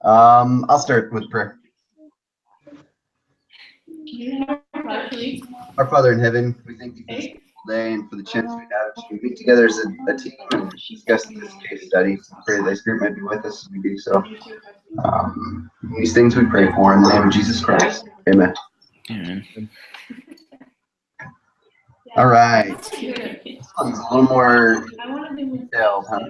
I'll start with prayer. Our Father in heaven, we thank you for this day and for the chance we have to meet together as a team and discuss this case study. We pray that thy Spirit might be with us as we do so. These things we pray for in the name of Jesus Christ. Amen. Amen. All right. This one's a little more detailed, huh?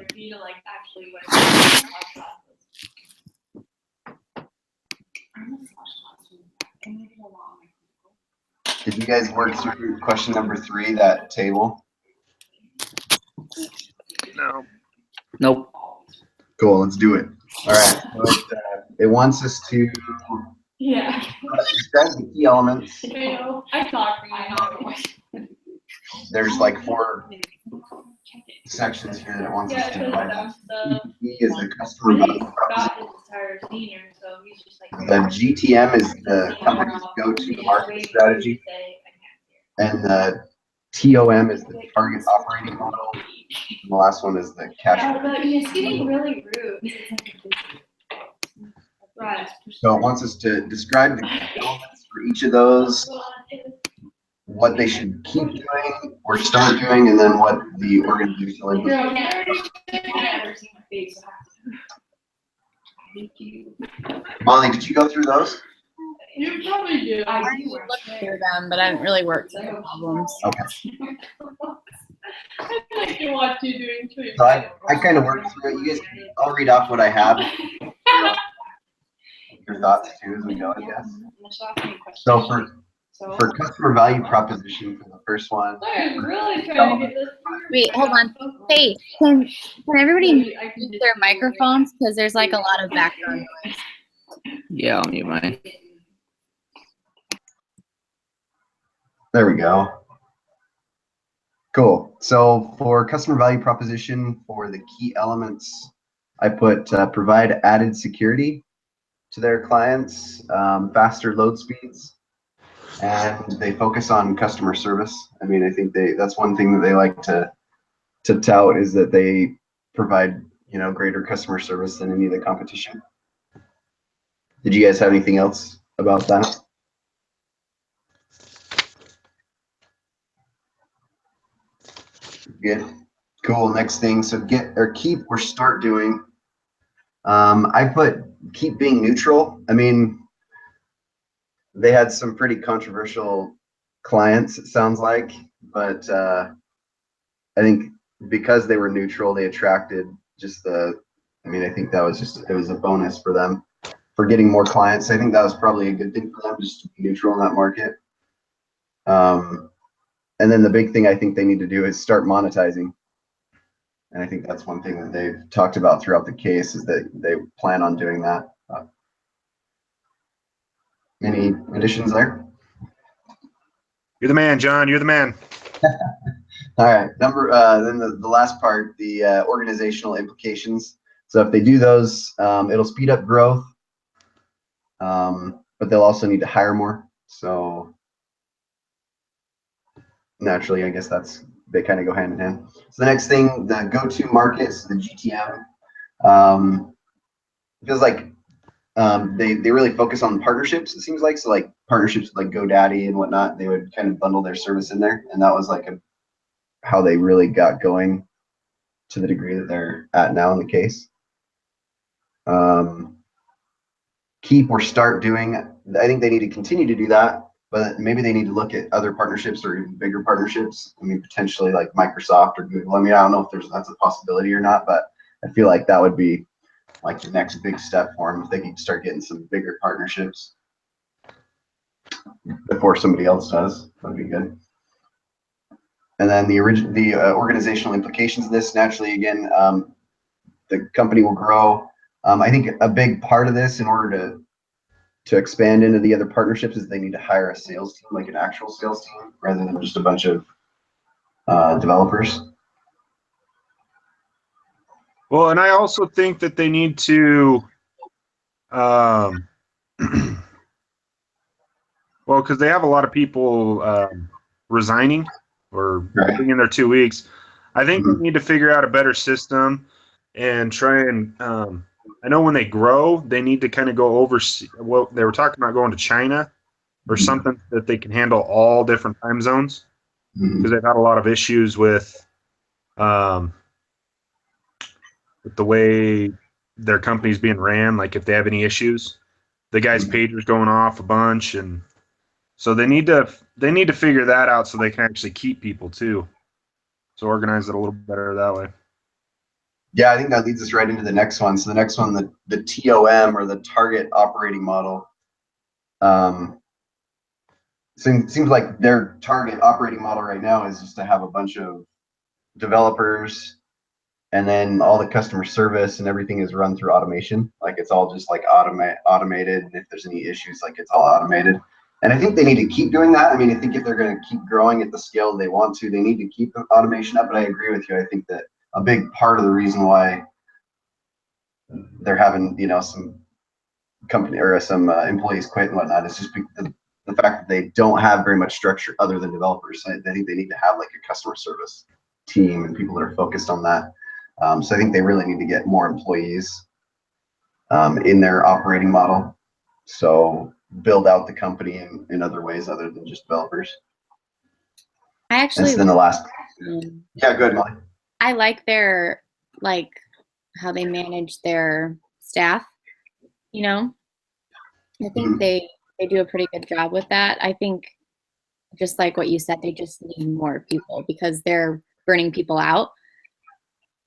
Did you guys work through question number 3, that table? No. Nope. Cool, let's do it. All right. So it wants us to describe the key elements. There's like 4 sections here that it wants us to divide. E is the customer value proposition. The GTM is the company's go-to market strategy. And the TOM is the target operating model. And the last one is the cash flow. He's getting really rude. Right. So it wants us to describe the key elements for each of those, what they should keep doing or start doing, and then what the organizational Molly, did you go through those? You probably do. I looked through them, but I haven't really worked through the problems. Okay. I think you want to doing too. So I kind of worked through it. You guys, I'll read off what I have. Your thoughts too as we go, I guess. So for customer value proposition for the first one. I'm really trying to get this. Wait, hold on. Hey, can everybody mute their microphones? Because there's like a lot of background noise. Yeah, I'll mute mine. There we go. Cool. So for customer value proposition, for the key elements, I put provide added security to their clients, faster load speeds, and they focus on customer service. I mean, I think that's one thing that they like to tout, is that they provide, greater customer service than any of the competition. Did you guys have anything else about that? Good. Cool. Next thing. So get or keep or start doing. I put keep being neutral. I mean, they had some pretty controversial clients, it sounds like, but I think because they were neutral, they attracted just I think that was it was a bonus for them for getting more clients. I think that was probably a good thing for them, just to be neutral in that market. And then the big thing I think they need to do is start monetizing. And I think that's one thing that they've talked about throughout the case, is that they plan on doing that. Any additions there? You're the man, John. You're the man. All right. Then the last part, the organizational implications. So if they do those, it'll speed up growth, but they'll also need to hire more. So naturally, I guess they kind of go hand in hand. So the next thing, the go-to markets, the GTM, feels like they really focus on partnerships, it seems like. So like partnerships like GoDaddy and whatnot, they would kind of bundle their service in there, and that was like how they really got going to the degree that they're at now in the case. Keep or start doing, I think they need to continue to do that, but maybe they need to look at other partnerships or even bigger partnerships. I mean, potentially like Microsoft or Google. I mean, I don't know if that's a possibility or not, but I feel like that would be like the next big step for them if they could start getting some bigger partnerships before somebody else does. That'd be good. And then the organizational implications of this, naturally, again, the company will grow. I think a big part of this, in order to expand into the other partnerships, is they need to hire a sales team, like an actual sales team, rather than just a bunch of developers. Well, and I also think that they need to, well, because they have a lot of people resigning or putting in their 2 weeks. I think they need to figure out a better system and try and I know when they grow, they need to kind of go overseas. Well, they were talking about going to China or something that they can handle all different time zones, because they've had a lot of issues with the way their company's being ran. Like if they have any issues, the guy's pager's going off a bunch, and so they need to figure that out so they can actually keep people too. So organize it a little better that way. Yeah, I think that leads us right into the next one. So the next one, the TOM, or the target operating model. Seems like their target operating model right now is just to have a bunch of developers, and then all the customer service and everything is run through automation. Like it's all just like automated. And if there's any issues, like it's all automated. And I think they need to keep doing that. I mean, I think if they're going to keep growing at the scale they want to, they need to keep the automation up. But I agree with you. I think that a big part of the reason why they're having, some company or some employees quit and whatnot is just the fact that they don't have very much structure other than developers. I think they need to have like a customer service team and people that are focused on that. So I think they really need to get more employees in their operating model. So build out the company in other ways other than just developers. I actually, and then the last, yeah, go ahead, Molly. I like their, like, how they manage their staff, I think they do a pretty good job with that. I think just like what you said, they just need more people because they're burning people out.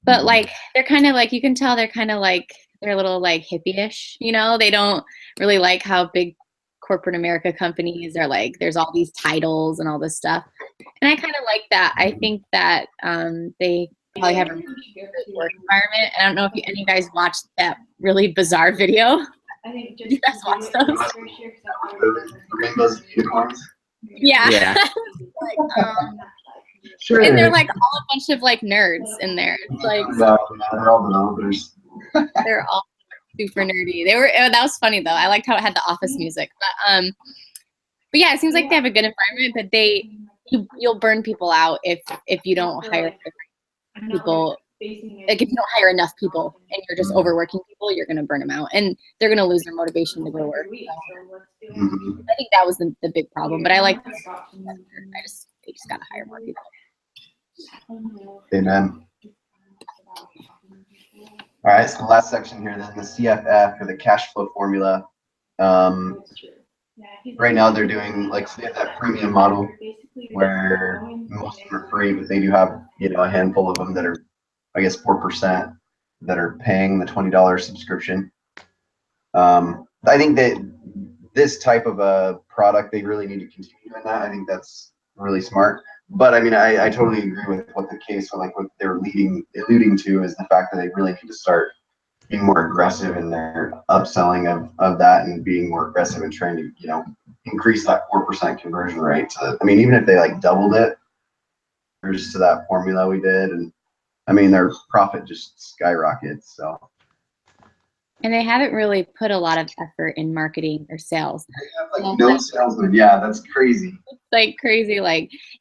But like, they're kind of like, you can tell they're kind of like, they're a little like hippie-ish, they don't really like how big corporate America companies are like, there's all these titles and all this stuff. And I kind of like that. I think that they probably have a really good work environment. I don't know if any of you guys watched that really bizarre video. Did you guys watch those? Rainbows and unicorns. Yeah. Yeah. Sure. And they're like all a bunch of like nerds in there. It's like No, they're all developers. they're all super nerdy. That was funny though. I liked how it had the office music. But yeah, it seems like they have a good environment, but you'll burn people out if you don't hire people. Like if you don't hire enough people and you're just overworking people, you're gonna burn them out and they're gonna lose their motivation to go to work. So, I think that was the big problem. But I like they just gotta hire more people. Amen. All right, so the last section here, then the CFF, or the cash flow formula. Right now they're doing so they have that premium model where most of them are free, but they do have a handful of them that are, I guess, 4% that are paying the $20 subscription. I think that this type of a product, they really need to continue doing that. I think that's really smart. But I mean, I totally agree with what the case, or like what they're alluding to, is the fact that they really need to start being more aggressive in their upselling of that, and being more aggressive in trying to increase that 4% conversion rate to, I mean, even if they like doubled it just to that formula we did, and I mean their profit just skyrockets. So, and they haven't really put a lot of effort in marketing or sales. No salesman. Yeah, that's crazy. It's like crazy,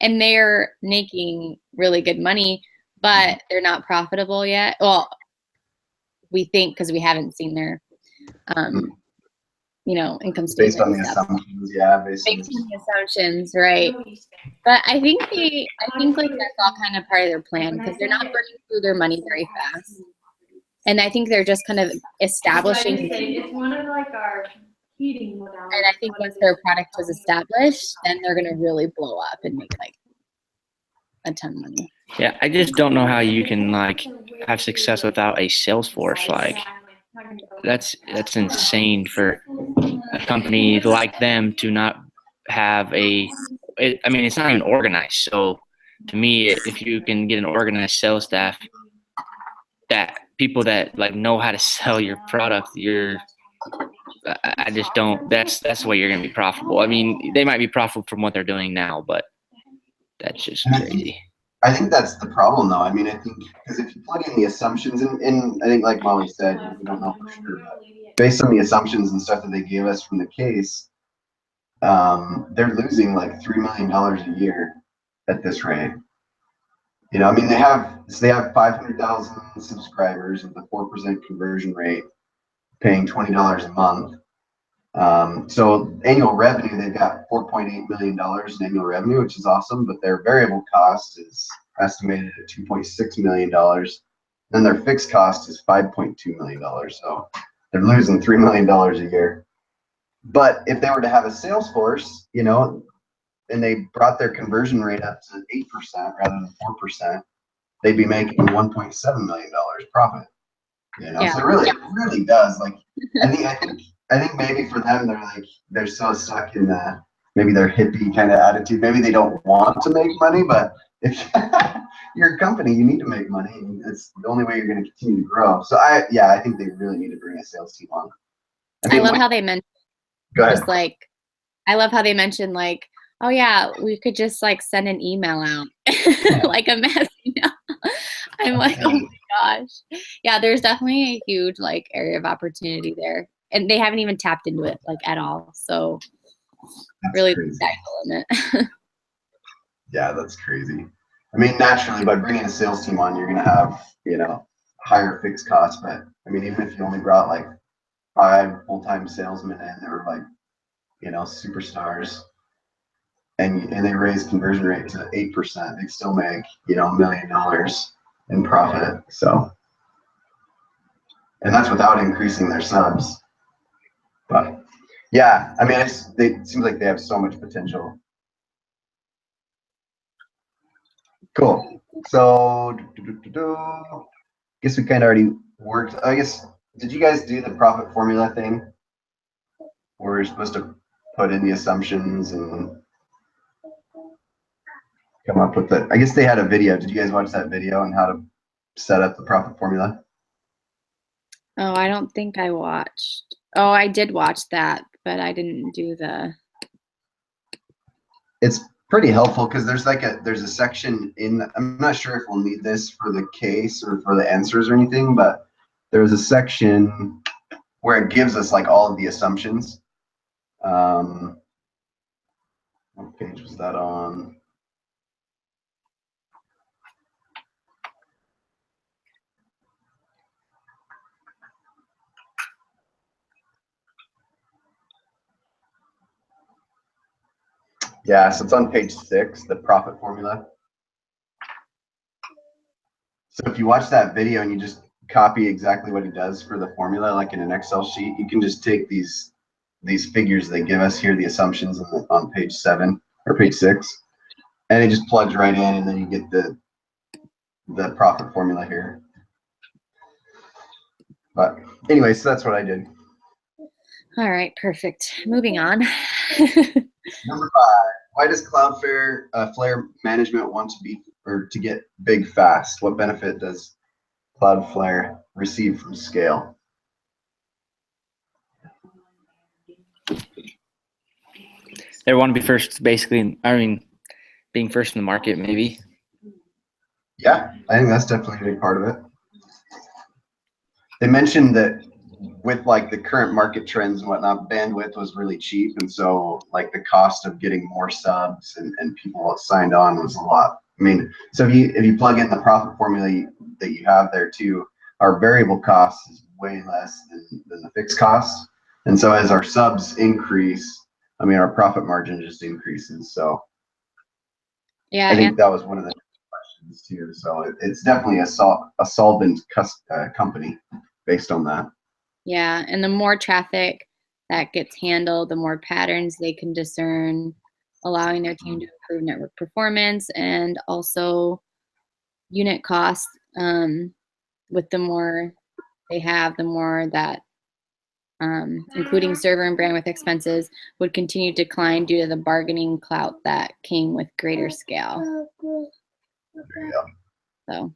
and they're making really good money, but they're not profitable yet. Well, we think, because we haven't seen their income statement based on the assumptions. Yeah, based on the assumptions, right? But I think like that's all kind of part of their plan, because they're not burning through their money very fast. And I think they're just kind of establishing. It's one of like our heating modalities. And I think once their product is established, then they're gonna really blow up and make like a ton of money. Yeah, I just don't know how you can have success without a sales force. That's insane for a company like them to not have I mean, it's not even organized. So to me, if you can get an organized sales staff, that people that know how to sell your product, I just don't. That's the way you're gonna be profitable. I mean, they might be profitable from what they're doing now, but that's just crazy. I think that's the problem, though. I mean, I think because if you plug in the assumptions, and I think, like Molly said, we don't know for sure, but based on the assumptions and stuff that they gave us from the case, they're losing like $3 million a year at this rate. I mean, they have 500,000 subscribers with a 4% conversion rate. paying $20 a month. So annual revenue, they've got $4.8 million in annual revenue, which is awesome, but their variable cost is estimated at $2.6 million. Then their fixed cost is $5.2 million. So they're losing $3 million a year. But if they were to have a sales force, you know, and they brought their conversion rate up to 8% rather than 4%, they'd be making $1.7 million profit. You know, Yeah. so it really does. Like, I think maybe for them, they're so stuck in maybe their hippie kind of attitude. Maybe they don't want to make money, but if you're a company, you need to make money. And it's the only way you're going to continue to grow. So I think they really need to bring a sales team on. I love how they mentioned, Go ahead. just like, I love how they mentioned like, oh yeah, we could just like send an email out, like a mass email. I'm like, oh my gosh. Yeah, there's definitely a huge like area of opportunity there. And they haven't even tapped into it like at all. So That's really crazy. in it. Yeah, that's crazy. I mean, naturally, by bringing a sales team on, you're going to have, you know, higher fixed costs. But I mean, even if you only brought like 5 full-time salesmen in, they were like, you know, superstars, and they raise conversion rate to 8%, they still make, you know, $1 million in profit. So, and that's without increasing their subs. But yeah, I mean, it seems like they have so much potential. Cool. So, guess we kind of already worked. I guess, did you guys do the profit formula thing? Where you're supposed to put in the assumptions and come up with it? I guess they had a video. Did you guys watch that video on how to set up the profit formula? Oh, I don't think I watched. Oh, I did watch that, but I didn't do It's pretty helpful because there's a section I'm not sure if we'll need this for the case or for the answers or anything, but there's a section where it gives us like all of the assumptions. What page was that on? Yeah, so it's on page 6, the profit formula. So if you watch that video and you just copy exactly what he does for the formula, like in an Excel sheet, you can just take these figures they give us here, the assumptions on page 7 or page 6, and it just plugs right in, and then you get the profit formula here. But anyway, so that's what I did. All right, perfect. Moving on. Number 5, why does CloudFlare Flare management want to get big fast? What benefit does CloudFlare receive from scale? They want to be first, basically. I mean, being first in the market, maybe. Yeah, I think that's definitely a big part of it. They mentioned that with like the current market trends and whatnot, bandwidth was really cheap, and so like the cost of getting more subs and people signed on was a lot. I mean, so if you plug in the profit formula that you have there too, our variable cost is way less than the fixed cost, and so as our subs increase, I mean, our profit margin just increases. So Yeah, I think that was one of the questions too. So it's definitely a solvent company based on that. yeah, and the more traffic that gets handled, the more patterns they can discern, allowing their team to improve network performance and also unit costs. With the more they have, the more that, including server and bandwidth expenses, would continue to decline due to the bargaining clout that came with greater scale. There you go. So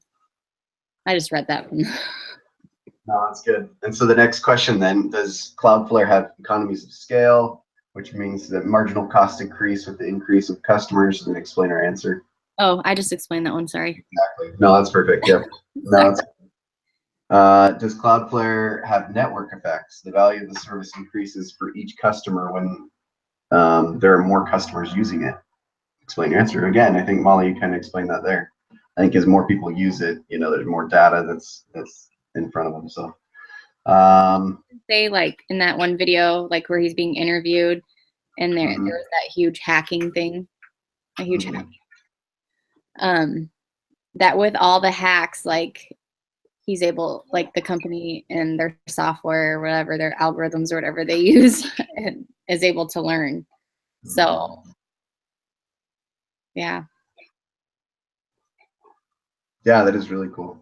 I just read that from. No, that's good. And so the next question then, does Cloudflare have economies of scale, which means that marginal costs increase with the increase of customers? And explain our answer. Oh, I just explained that one. Sorry. Exactly. No, that's perfect. Yep. No, does Cloudflare have network effects? The value of the service increases for each customer when there are more customers using it. Explain your answer. Again, I think Molly, you kind of explained that there. I think as more people use it, you know, there's more data that's in front of them. So Say like in that one video, like where he's being interviewed, and there Mhm. was that huge hacking thing, a huge hack. That with all the hacks, like he's able, like the company and their software or whatever, their algorithms or whatever they use, and is able to learn. So, yeah. Yeah, that is really cool.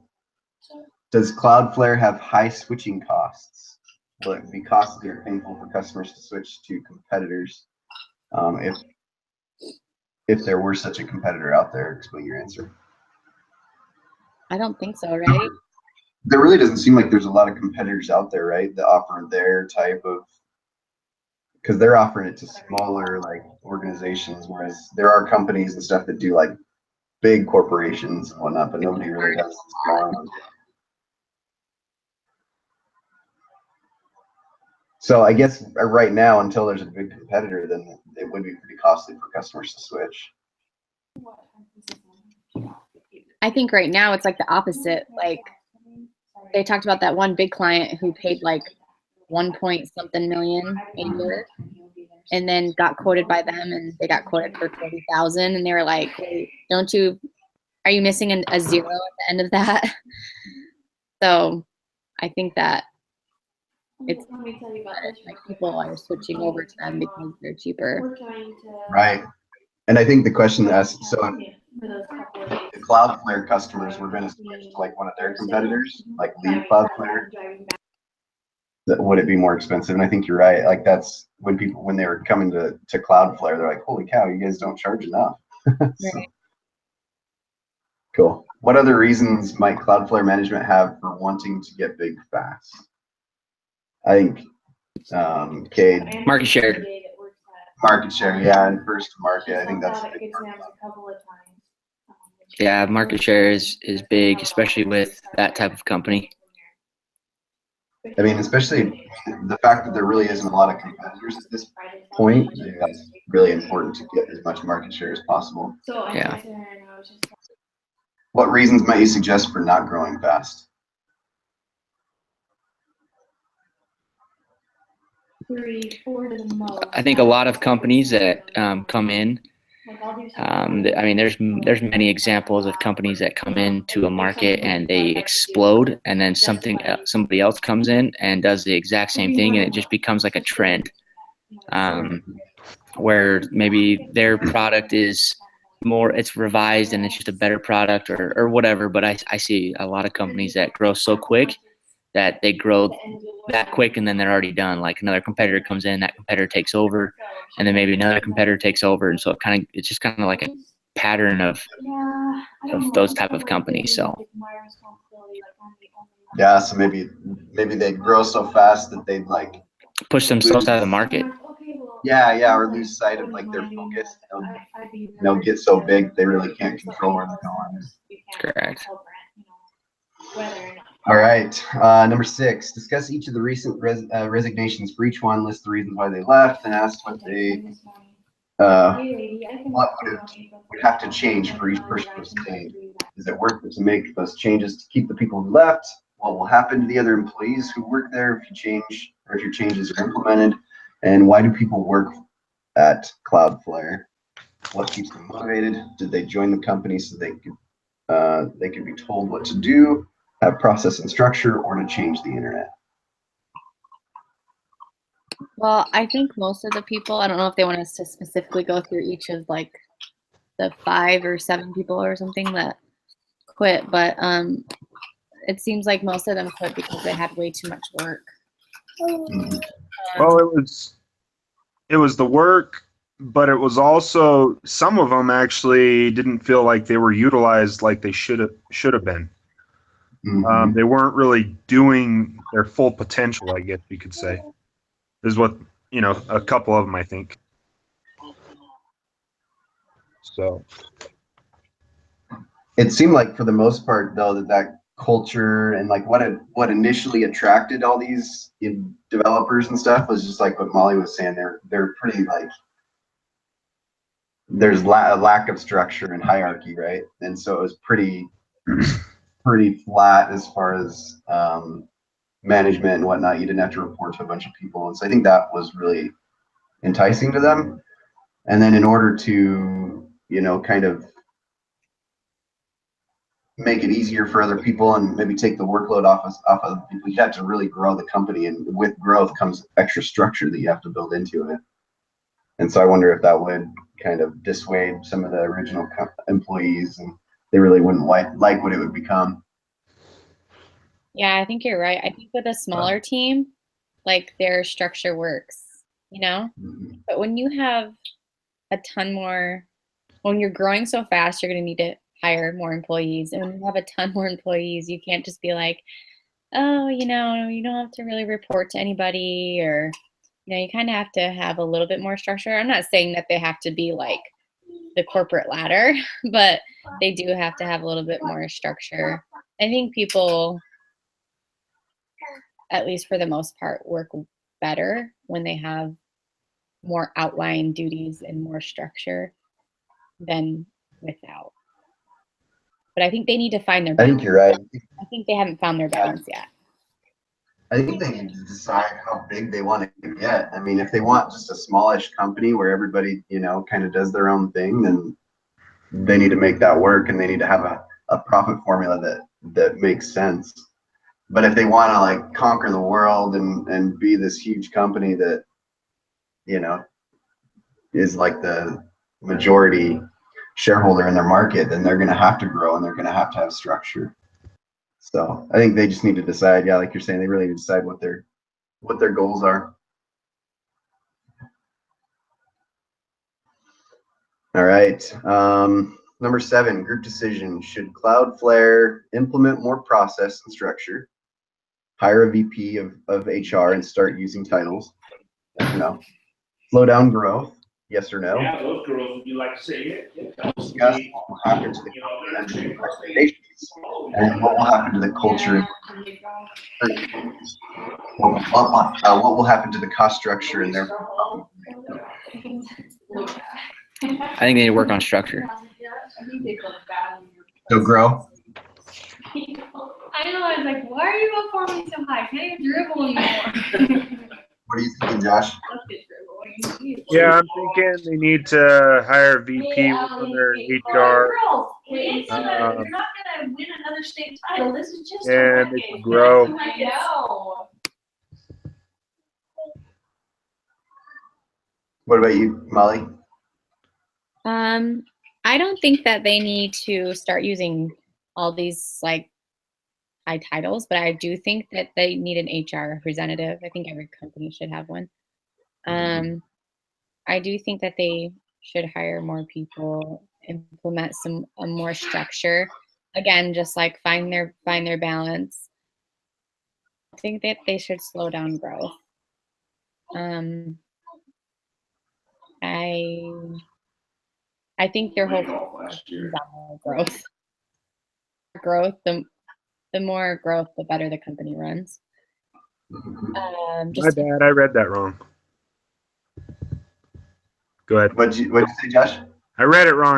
Does Cloudflare have high switching costs? Will it be costly or painful for customers to switch to competitors? If there were such a competitor out there, explain your answer. I don't think so, right? There really doesn't seem like there's a lot of competitors out there, right, that offer their type of, because they're offering it to smaller like organizations, whereas there are companies and stuff that do like big corporations and whatnot, but nobody really does the smaller ones. So I guess right now, until there's a big competitor, then it would be pretty costly for customers to switch. I think right now it's like the opposite. Like they talked about that one big client who paid like 1 point something million a year, and then got quoted by them, and they got quoted for 40,000, and they were like, "Wait, are you missing a zero at the end of that?" So I think that it's like people are switching over to them because they're cheaper. Right. And I think the question asked, so the Cloudflare customers were going to switch to like one of their competitors, like leave Cloudflare, would it be more expensive? And I think you're right. Like that's when people, when they were coming to Cloudflare, they're like, holy cow, you guys don't charge enough. So, Right. cool. What other reasons might Cloudflare management have for wanting to get big fast? I think Cade. Market share. Market share, yeah, and first to market. I think that's a big part. Yeah, market share is big, especially with that type of company. I mean, especially the fact that there really isn't a lot of competitors at this point. I think that's really important to get as much market share as possible. Yeah. What reasons might you suggest for not growing fast? I think a lot of companies that come in, I mean, there's many examples of companies that come into a market and they explode, and then somebody else comes in and does the exact same thing, and it just becomes like a trend, where maybe their product is it's revised and it's just a better product or whatever. But I see a lot of companies that grow so quick that they grow that quick and then they're already done. Like another competitor comes in, that competitor takes over, and then maybe another competitor takes over, and so it's just kind of like a pattern of those type of companies. So yeah, so maybe they grow so fast that they'd like push themselves out of the market. Yeah, or lose sight of like their focus. They'll get so big they really can't control where they're going. Correct. All right, number 6. Discuss each of the recent resignations. For each one, list the reasons why they left, and ask what would have to change for each person to stay. Is it worth it to make those changes to keep the people who left? What will happen to the other employees who work there if your changes are implemented? And why do people work at Cloudflare? What keeps them motivated? Did they join the company so they could be told what to do, have process and structure, or to change the internet? Well, I think most of the people, I don't know if they want us to specifically go through each of like the 5 or 7 people or something that quit, but it seems like most of them quit because they had way too much work. Well, it was the work, but it was also some of them actually didn't feel like they were utilized like they should have been. Mm-hmm. They weren't really doing their full potential, I guess you could say, is what, a couple of them, I think. So It seemed like for the most part, though, that culture and like what initially attracted all these developers and stuff was just like what Molly was saying. They're pretty like there's a lack of structure and hierarchy, right? And so it was pretty flat as far as management and whatnot. You didn't have to report to a bunch of people. And so I think that was really enticing to them. And then in order to, you know, kind of make it easier for other people and maybe take the workload off of people, you have to really grow the company. And with growth comes extra structure that you have to build into it. And so I wonder if that would kind of dissuade some of the original employees, and they really wouldn't like what it would become. Yeah, I think you're right. I think with a smaller team, like their structure works, you know? Mhm. But when you have a ton more, when you're growing so fast, you're going to need to hire more employees. And when you have a ton more employees, you can't just be like, oh, you know, you don't have to really report to anybody, or, you know, you kind of have to have a little bit more structure. I'm not saying that they have to be like the corporate ladder, but they do have to have a little bit more structure. I think people, at least for the most part, work better when they have more outline duties and more structure than without. But I think they need to find their I balance. think you're right. I think they haven't found their balance yet. I think they need to decide how big they want to get. I mean, if they want just a smallish company where everybody, you know, kind of does their own thing, then they need to make that work, and they need to have a profit formula that makes sense. But if they want to like conquer the world and be this huge company that, you know, is like the majority shareholder in their market, then they're going to have to grow and they're going to have structure. So I think they just need to decide. Yeah, like you're saying, they really need to decide what their goals are. All right. Number 7, group decision. Should CloudFlare implement more process and structure? Hire a VP of HR and start using titles? Yes or no? Slow down growth? Yes or no? Yeah, those girls would be like to say it. Discuss what will happen to the company under recommendations, and what will happen to the culture. What will happen to the cost structure and their. I think they need to work on structure. So grow. I know, I was like, why are you performing so high? Can't you dribble anymore? What are you thinking, Josh? Yeah, I'm thinking they need to hire a VP on their HR, Girls, you're not gonna win another state title. This is just a and they game. can grow. No. What about you, Molly? I don't think that they need to start using all these like high titles, but I do think that they need an HR representative. I think every company should have one. I do think that they should hire more people, implement some more structure. Again, just like find their balance. I think that they should slow down growth. I think their whole is on growth. Growth, the more growth, the better the company runs. My Just bad, I read that wrong. Go ahead. What'd you say, Josh? I read it wrong.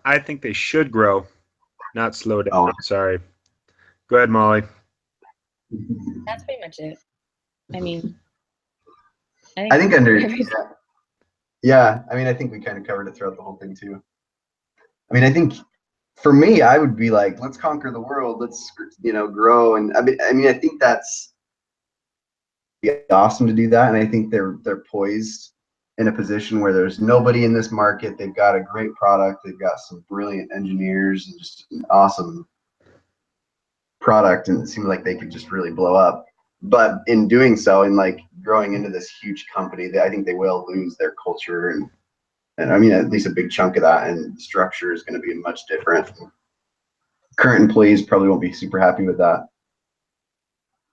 I think they should grow, not slow down. Oh. Sorry. Go ahead, Molly. that's pretty much it. I mean, I think yeah. I mean, I think we kind of covered it throughout the whole thing too. I mean, I think for me, I would be like, let's conquer the world. Let's, you know, grow. And I mean, I think that's awesome to do that. And I think they're poised in a position where there's nobody in this market. They've got a great product. They've got some brilliant engineers and just an awesome product. And it seems like they could just really blow up. But in doing so, and like growing into this huge company, I think they will lose their culture and I mean, at least a big chunk of that, and structure is going to be much different. Current employees probably won't be super happy with that.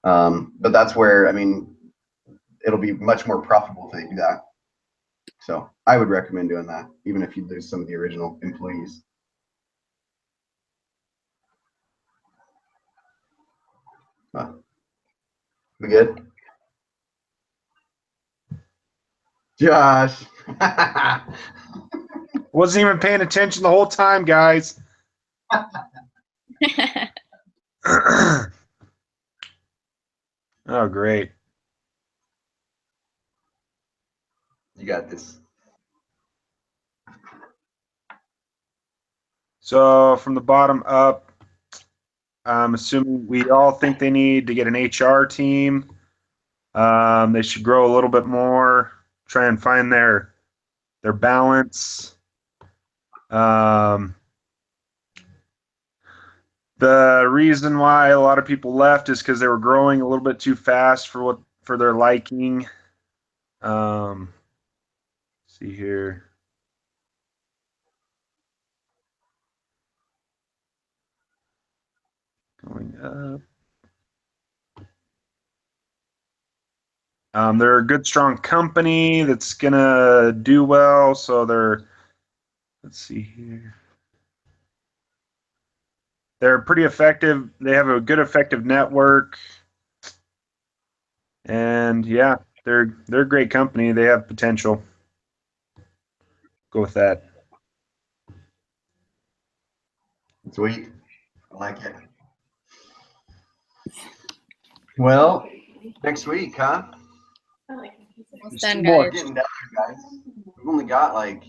But that's where, I mean, it'll be much more profitable if they do that. So I would recommend doing that, even if you lose some of the original employees. We good? Josh. Wasn't even paying attention the whole time, guys. All Oh, great. You got this. So from the bottom up, I'm assuming we all think they need to get an HR team. They should grow a little bit more, try and find their balance. The reason why a lot of people left is because they were growing a little bit too fast for their liking. See here. Going up. They're a good, strong company that's gonna do well. So let's see here. They're pretty effective. They have a good, effective network, and yeah, they're a great company. They have potential. Go with that. Sweet. I like it. Well, next week, huh? Almost There's two done, more guys. getting down there, guys. We've only got like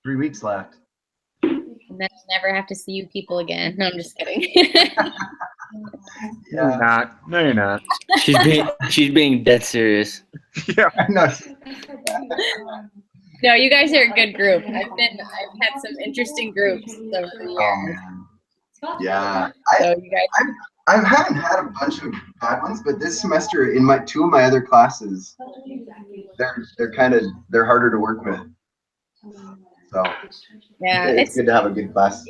3 weeks left. And then I'll never have to see you people again. No, I'm just kidding. No, you're not. No, you're not. She's being dead serious. Yeah. No, No, you guys are a good group. I've had some interesting groups over the oh years. man. Yeah. So you guys, I haven't had a bunch of bad ones, but this semester in two of my other classes, they're harder to work with. So yeah, it's good to have a good class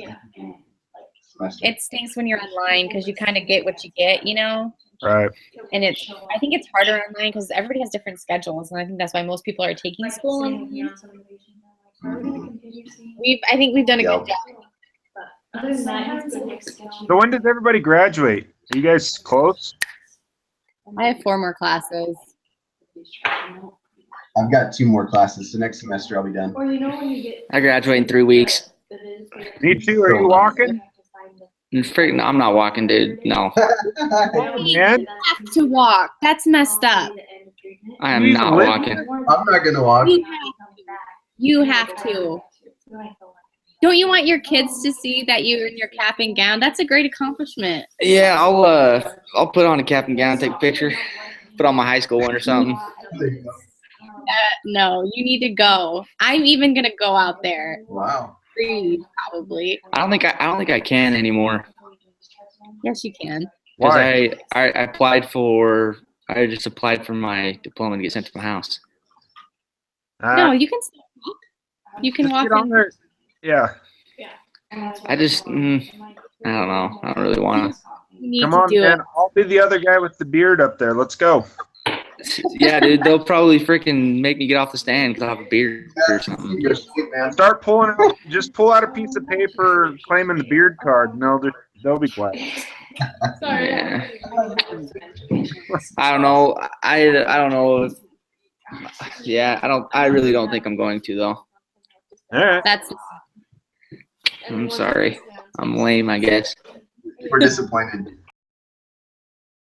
semester. it stinks when you're online because you kind of get what you get, you know. Right. And I think it's harder online because everybody has different schedules, and I think that's why most people are taking school. Mhm. I think we've done a Yep. good job. Other than that, it's good next schedule. So when does everybody graduate? Are you guys close? I have 4 more classes. I've got 2 more classes, so next semester I'll be done. Or you know when you get. I graduate in 3 weeks. Me too. Are you walking? Freaking, I'm not walking, dude. No, Man, You have to walk. That's messed up. I am You not live- walking. I'm not gonna walk. You have to. Don't you want your kids to see that you're in your cap and gown? That's a great accomplishment. Yeah, I'll put on a cap and gown, take a picture, put on my high school one or something. No, you need to go. I'm even gonna go out there. Wow. Free, probably. I don't think I can anymore Yes, you can. because Why? I just applied for my diploma to get sent to my house. No, you can still walk. You can just walk get on in. there. Yeah. I just I don't know. I don't really want You need Come to on, do man. it. I'll be the other guy with the beard up there. Let's go. to. Yeah, dude, they'll probably freaking make me get off the stand because I have a beard or something. You're sweet, man. Start pulling out. Just pull out a piece of paper claiming the beard card, and they'll be quiet. Yeah. I don't know. I don't know. Yeah, I really don't think I'm going to though. All right. I'm sorry. I'm lame, I guess. We're disappointed.